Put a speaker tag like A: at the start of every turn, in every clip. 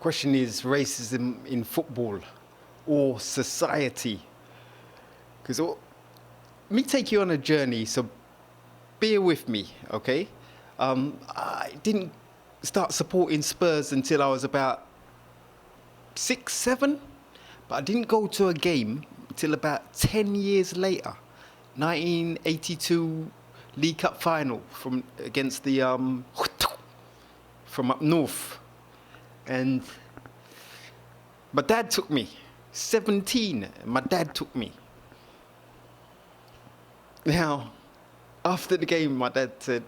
A: Question is racism in football or society? Because me take you on a journey, so bear with me, okay? I didn't start supporting Spurs until I was about 6, 7, but I didn't go to a game until about 10 years later. 1982 League Cup final against the from up north, and my dad took me. 17, my dad took me. Now, after the game, my dad said,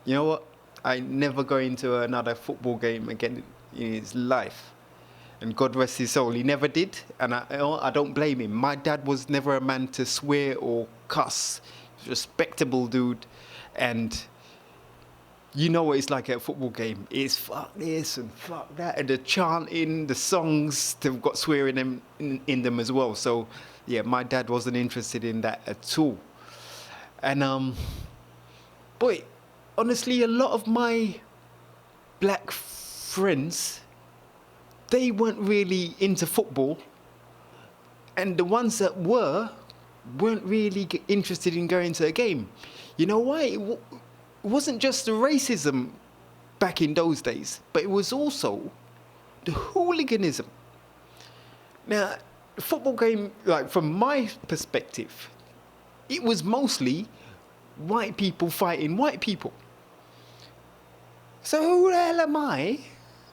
A: "You know what? I never go into another football game again in his life." And God rest his soul, he never did, and I don't blame him. My dad was never a man to swear or cuss. He's a respectable dude, and you know what it's like at a football game. It's fuck this and fuck that, and the chanting, the songs, they've got swearing in them as well. So, yeah, my dad wasn't interested in that at all. And, boy, honestly, a lot of my black friends, they weren't really into football, and the ones that weren't really interested in going to a game. You know why? It wasn't just the racism back in those days, but it was also the hooliganism. Now, the football game, like from my perspective, it was mostly white people fighting white people. So who the hell am I?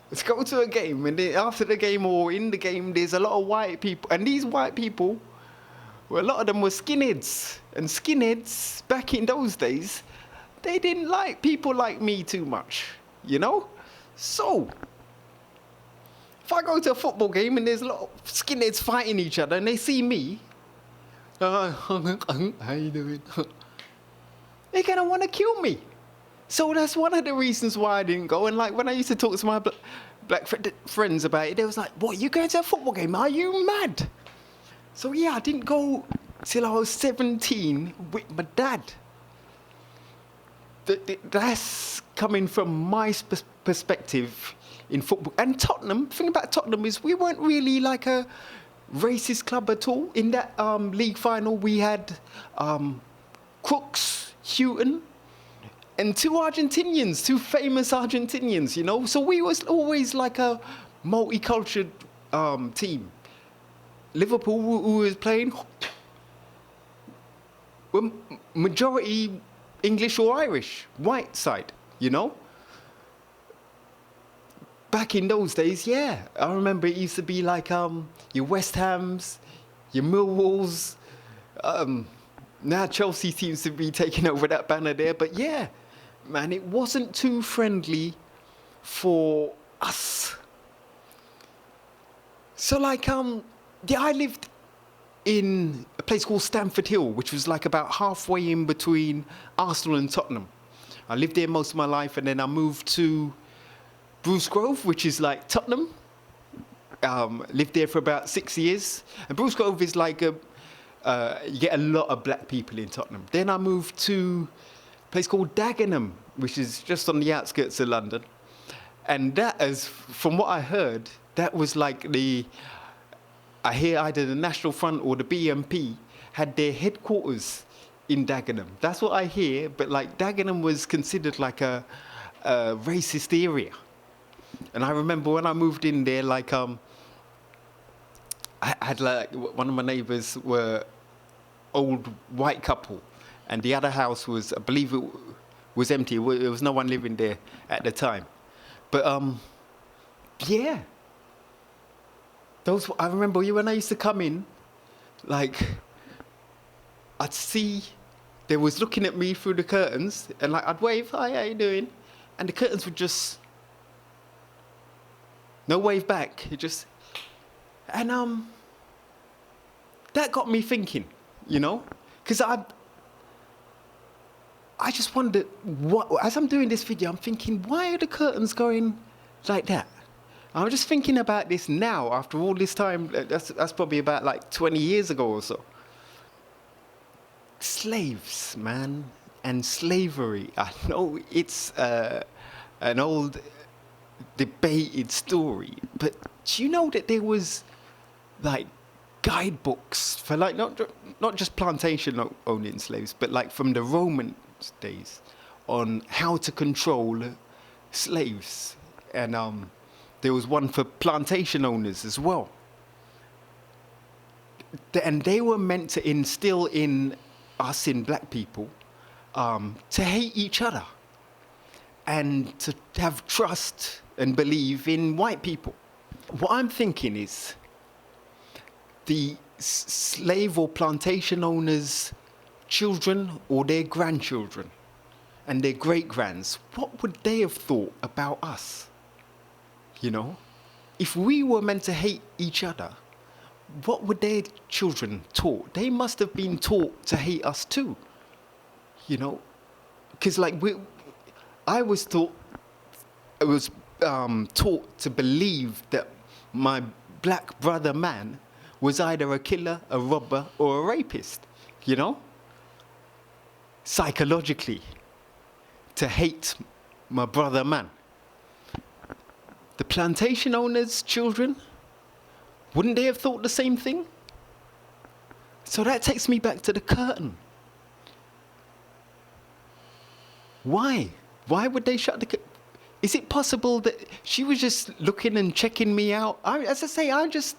A: Let's go to a game, and after the game or in the game, there's a lot of white people. And these white people, well, a lot of them were skinheads. And skinheads, back in those days, they didn't like people like me too much, you know? So, if I go to a football game and there's a lot of skinheads fighting each other and they see me, how you doing? They're going to want to kill me. So that's one of the reasons why I didn't go. And like when I used to talk to my black friends about it, they was like, "What, you going to a football game? Are you mad?" So yeah, I didn't go till I was 17 with my dad. That's coming from my perspective in football. And Tottenham, the thing about Tottenham is we weren't really like a racist club at all. In that league final, we had Crooks, Houghton, and two famous Argentinians, you know. So we was always like a multicultural team. Liverpool, who was playing, were majority English or Irish, white side, you know. Back in those days, yeah, I remember it used to be like your West Hams, your Millwalls. Now Chelsea seems to be taking over that banner there, but yeah, man, it wasn't too friendly for us. So like, yeah, I lived in a place called Stamford Hill, which was like about halfway in between Arsenal and Tottenham. I lived there most of my life, and then I moved to Bruce Grove, which is like Tottenham. Lived there for about 6 years. And Bruce Grove is like you get a lot of black people in Tottenham. Then I moved to a place called Dagenham, which is just on the outskirts of London. And that is, from what I heard, that was like I hear either the National Front or the BNP had their headquarters in Dagenham. That's what I hear, but like Dagenham was considered like a racist area. And I remember when I moved in there, like I had like one of my neighbours were old white couple, and the other house was, I believe it was empty. There was no one living there at the time. But yeah, I remember when I used to come in, like I'd see they was looking at me through the curtains, and like I'd wave, "Hi, how you doing?" And the curtains would just no wave back. It just, and that got me thinking, you know, because I just wondered, as I'm doing this video, I'm thinking, why are the curtains going like that? I'm just thinking about this now, after all this time. That's probably about like 20 years ago or so. Slaves, man, and slavery. I know it's an old debated story. But do you know that there was like guidebooks for like not just plantation owning slaves, but like from the Roman days on how to control slaves, and there was one for plantation owners as well. And they were meant to instill in us, in black people, to hate each other and to have trust and believe in white people. What I'm thinking is the slave or plantation owners' children or their grandchildren and their great-grands, what would they have thought about us? You know? If we were meant to hate each other, what would their children taught? They must have been taught to hate us too. You know? Because like I was taught to believe that my black brother man was either a killer, a robber, or a rapist, you know? Psychologically, to hate my brother man. The plantation owners' children, wouldn't they have thought the same thing? So that takes me back to the curtain. Why? Why would they shut the curtain? Is it possible that she was just looking and checking me out? As I say, I'm just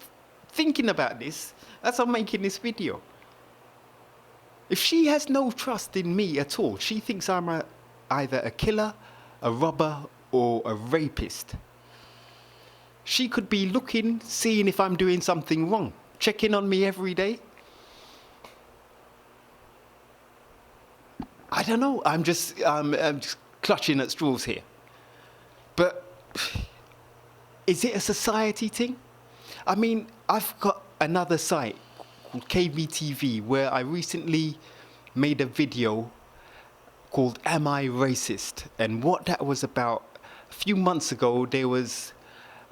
A: thinking about this as I'm making this video. If she has no trust in me at all, she thinks I'm either a killer, a robber, or a rapist. She could be looking, seeing if I'm doing something wrong, checking on me every day. I don't know. I'm just clutching at straws here. But is it a society thing? I mean, I've got another site called KBTV where I recently made a video called Am I Racist? And what that was about, a few months ago, there was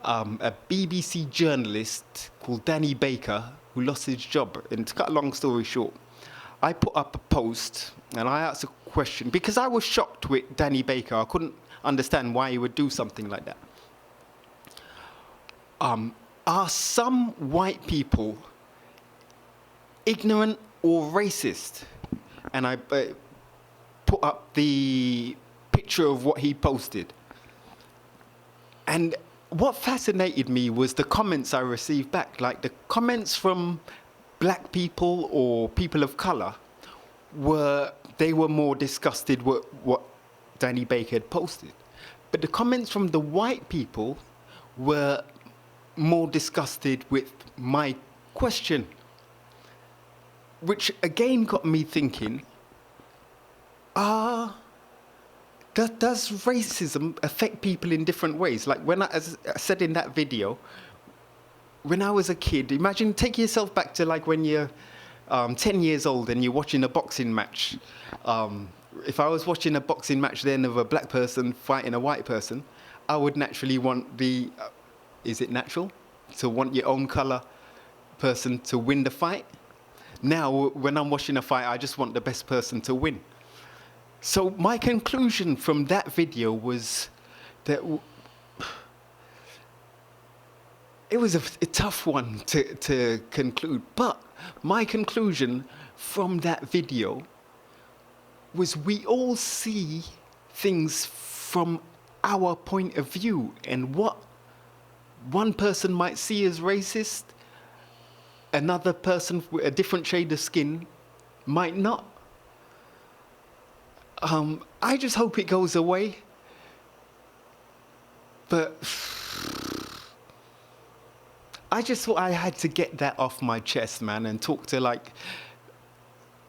A: a BBC journalist called Danny Baker who lost his job. And to cut a long story short, I put up a post and I asked a question because I was shocked with Danny Baker. I couldn't understand why he would do something like that. Are some white people ignorant or racist? And I put up the picture of what he posted. And what fascinated me was the comments I received back. Like the comments from black people or people of color were more disgusted with what Danny Baker had posted. But the comments from the white people were more disgusted with my question, which again got me thinking, does racism affect people in different ways? Like when as I said in that video, when I was a kid, imagine, take yourself back to like when you're 10 years old and you're watching a boxing match. If I was watching a boxing match then of a black person fighting a white person, I would naturally want is it natural to want your own color person to win the fight? Now, when I'm watching a fight, I just want the best person to win. So my conclusion from that video was that it was a tough one to conclude, but my conclusion from that video was we all see things from our point of view, and what one person might see as racist, another person with a different shade of skin might not. I just hope it goes away. But I just thought I had to get that off my chest, man, and talk to like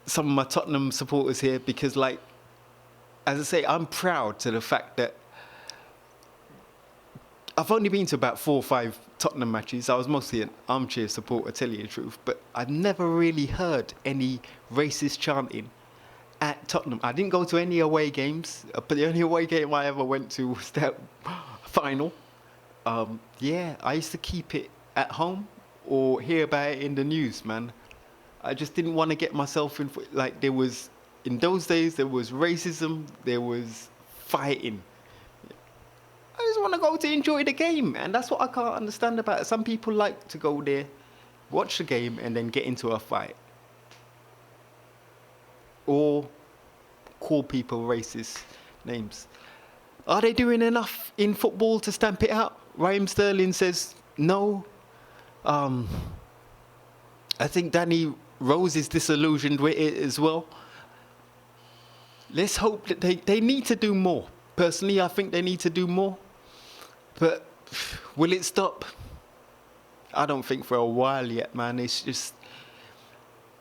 A: some of my Tottenham supporters here, because like, as I say, I'm proud to the fact that I've only been to about 4 or 5 Tottenham matches. I was mostly an armchair supporter, tell you the truth, but I've never really heard any racist chanting at Tottenham. I didn't go to any away games, but the only away game I ever went to was that final. Yeah, I used to keep it at home or hear about it in the news, man. I just didn't want to get myself in, like there was, in those days, there was racism, there was fighting. I just want to go to enjoy the game, and that's what I can't understand about it. Some people like to go there, watch the game, and then get into a fight, or call people racist names. Are they doing enough in football to stamp it out? Raheem Sterling says no. I think Danny Rose is disillusioned with it as well. Let's hope that they need to do more. Personally, I think they need to do more. But will it stop? I don't think for a while yet, man. It's just,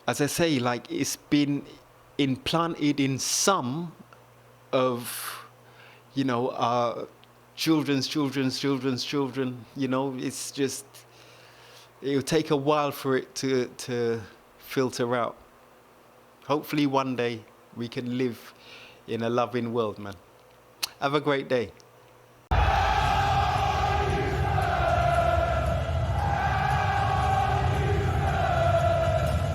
A: as I say, like, it's been implanted in some of, you know, children's children. You know, it's just, it'll take a while for it to filter out. Hopefully one day we can live in a loving world, man. Have a great day.